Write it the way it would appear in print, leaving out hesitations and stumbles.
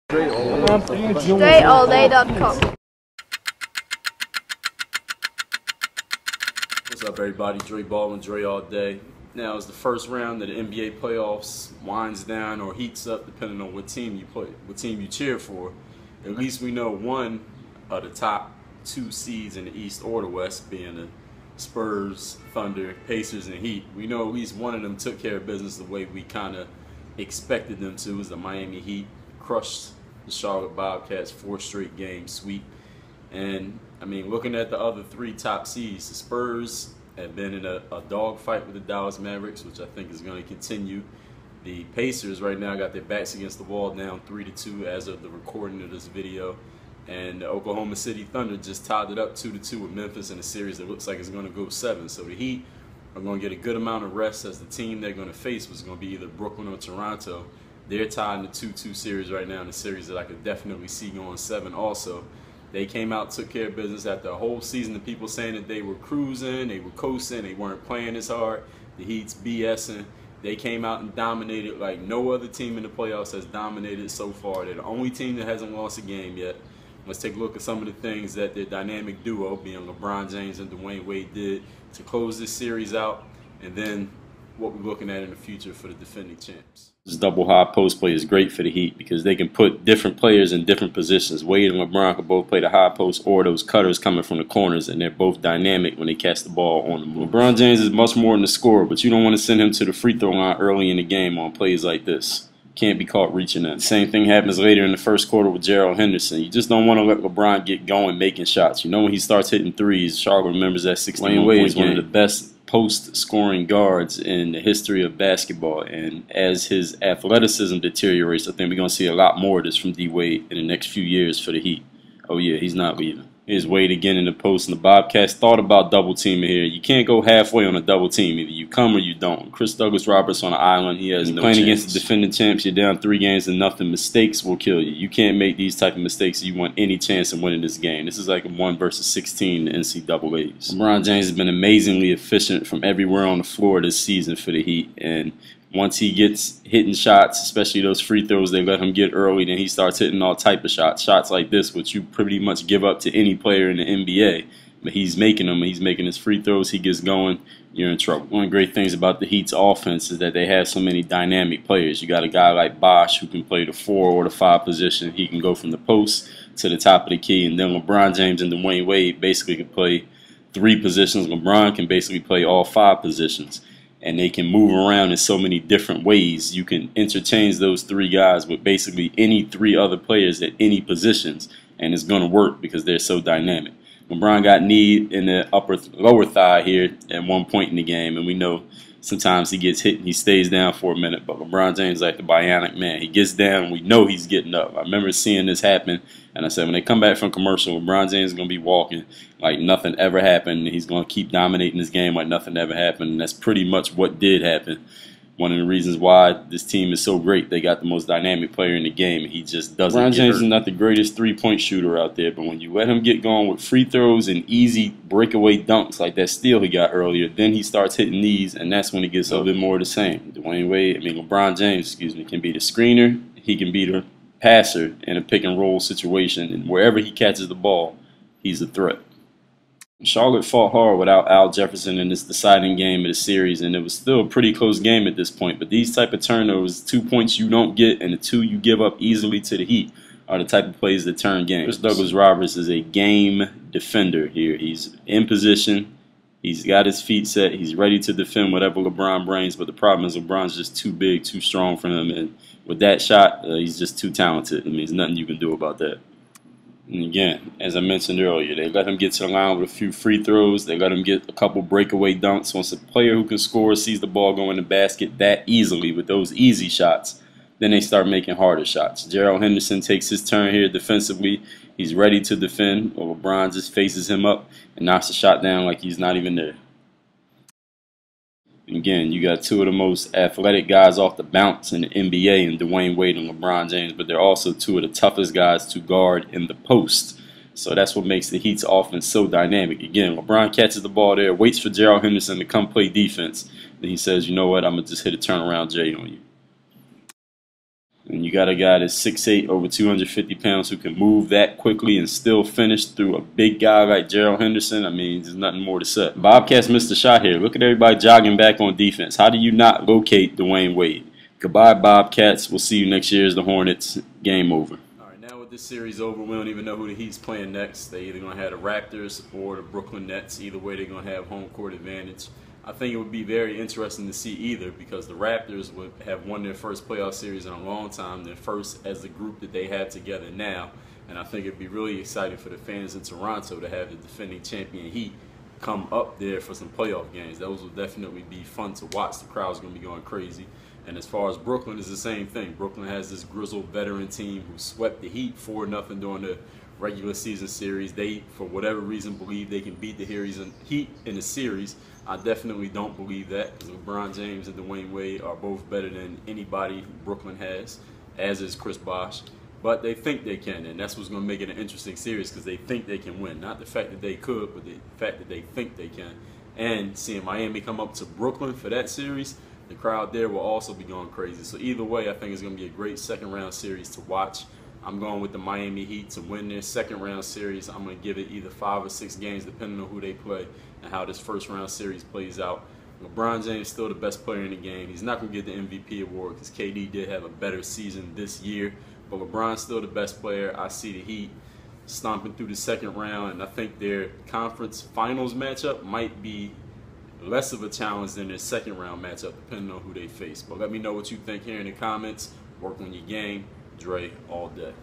DreAllDay.com. What's up, everybody? Dre Baldwin, Dre All Day. Now, as the first round of the NBA playoffs winds down or heats up, depending on what team you play, what team you cheer for, at least we know one of the top two seeds in the East or the West, being the Spurs, Thunder, Pacers, and Heat. We know at least one of them took care of business the way we kind of expected them to. Was the Miami Heat crushed the Charlotte Bobcats 4 straight game sweep. And I mean, looking at the other 3 top seeds, the Spurs have been in a dogfight with the Dallas Mavericks, which I think is going to continue. The Pacers right now got their backs against the wall, down 3-2 as of the recording of this video. And the Oklahoma City Thunder just tied it up 2-2 with Memphis in a series that looks like it's going to go 7. So the Heat are going to get a good amount of rest, as the team they're going to face was going to be either Brooklyn or Toronto. They're tied in the 2-2 series right now, in a series that I could definitely see going 7 also. They came out, took care of business after a whole season of people saying that they were cruising, they were coasting, they weren't playing as hard. The Heat's BSing. They came out and dominated like no other team in the playoffs has dominated so far. They're the only team that hasn't lost a game yet. Let's take a look at some of the things that their dynamic duo, being LeBron James and Dwayne Wade, did to close this series out, and then what we're looking at in the future for the defending champs. This double high post play is great for the Heat because they can put different players in different positions. Wade and LeBron can both play the high post or those cutters coming from the corners, and they're both dynamic when they catch the ball on the move. LeBron James is much more than a scorer, but you don't want to send him to the free throw line early in the game on plays like this. Can't be caught reaching in. Same thing happens later in the first quarter with Gerald Henderson. You just don't want to let LeBron get going making shots. You know, when he starts hitting threes, Charlotte remembers that 16 Wade is one of the best post-scoring guards in the history of basketball, and as his athleticism deteriorates, I think we're going to see a lot more of this from D. Wade in the next few years for the Heat. Oh yeah, he's not leaving. Here's Wade again in the post, and the Bobcats thought about double teaming here. You can't go halfway on a double team. Either you come or you don't. Chris Douglas-Roberts on the island, he has no chance. Playing against the defending champs, you're down 3 games and nothing. Mistakes will kill you. You can't make these type of mistakes if you want any chance of winning this game. This is like a 1 versus 16 in the NCAAs. LeBron James has been amazingly efficient from everywhere on the floor this season for the Heat, and once he gets hitting shots, especially those free throws they let him get early, then he starts hitting all type of shots. Shots like this, which you pretty much give up to any player in the NBA. But he's making them. He's making his free throws. He gets going, you're in trouble. One of the great things about the Heat's offense is that they have so many dynamic players. You got a guy like Bosh who can play the 4 or the 5 position. He can go from the post to the top of the key. And then LeBron James and Dwayne Wade basically can play 3 positions. LeBron can basically play all 5 positions. And they can move around in so many different ways. You can interchange those 3 guys with basically any 3 other players at any positions, and it's going to work because they're so dynamic. LeBron got knee in the lower thigh here at one point in the game, and we know sometimes he gets hit and he stays down for a minute, but LeBron James is like the bionic man. He gets down and we know he's getting up. I remember seeing this happen, and I said when they come back from commercial, LeBron James is going to be walking like nothing ever happened. He's going to keep dominating this game like nothing ever happened, and that's pretty much what did happen. One of the reasons why this team is so great, they got the most dynamic player in the game, and he just doesn't get hurt. LeBron James is not the greatest three-point shooter out there, but when you let him get going with free throws and easy breakaway dunks like that steal he got earlier, then he starts hitting these, and that's when he gets a little bit more of the same. LeBron James, can be the screener, he can be the passer in a pick-and-roll situation, and wherever he catches the ball, he's a threat. Charlotte fought hard without Al Jefferson in this deciding game of the series, and it was still a pretty close game at this point. But these type of turnovers, 2 points you don't get and the 2 you give up easily to the Heat, are the type of plays that turn games. Chris Douglas-Roberts is a game defender here. He's in position. He's got his feet set. He's ready to defend whatever LeBron brings, but the problem is LeBron's just too big, too strong for him. And with that shot, he's just too talented. I mean, there's nothing you can do about that. And again, as I mentioned earlier, they let him get to the line with a few free throws. They let him get a couple breakaway dunks. Once a player who can score sees the ball go in the basket that easily with those easy shots, then they start making harder shots. Gerald Henderson takes his turn here defensively. He's ready to defend. Well, LeBron just faces him up and knocks the shot down like he's not even there. And again, you got 2 of the most athletic guys off the bounce in the NBA in Dwayne Wade and LeBron James, but they're also 2 of the toughest guys to guard in the post. So that's what makes the Heat's offense so dynamic. Again, LeBron catches the ball there, waits for Gerald Henderson to come play defense. Then he says, you know what, I'm going to just hit a turnaround J on you. And you got a guy that's 6'8", over 250 pounds, who can move that quickly and still finish through a big guy like Gerald Henderson. I mean, there's nothing more to say. Bobcats missed a shot here. Look at everybody jogging back on defense. How do you not locate Dwayne Wade? Goodbye, Bobcats. We'll see you next year as the Hornets. Game over. All right, now with this series over, we don't even know who the Heat's playing next. They either going to have the Raptors or the Brooklyn Nets. Either way, they're going to have home court advantage. I think it would be very interesting to see either, because the Raptors would have won their first playoff series in a long time, their first as the group that they have together now. And I think it'd be really exciting for the fans in Toronto to have the defending champion Heat come up there for some playoff games. Those will definitely be fun to watch. The crowd's going to be going crazy. And as far as Brooklyn, it's the same thing. Brooklyn has this grizzled veteran team who swept the Heat 4-0 during the regular season series. They, for whatever reason, believe they can beat the Heat in the series. I definitely don't believe that, because LeBron James and Dwayne Wade are both better than anybody Brooklyn has, as is Chris Bosh. But they think they can, and that's what's going to make it an interesting series, because they think they can win. Not the fact that they could, but the fact that they think they can. And seeing Miami come up to Brooklyn for that series, the crowd there will also be going crazy. So either way, I think it's going to be a great second-round series to watch. I'm going with the Miami Heat to win their second-round series. I'm going to give it either 5 or 6 games, depending on who they play and how this first-round series plays out. LeBron James is still the best player in the game. He's not going to get the MVP award because KD did have a better season this year. But LeBron's still the best player. I see the Heat stomping through the second round, and I think their conference finals matchup might be less of a challenge than their second-round matchup, depending on who they face. But let me know what you think here in the comments. Work on your game. Dre all day.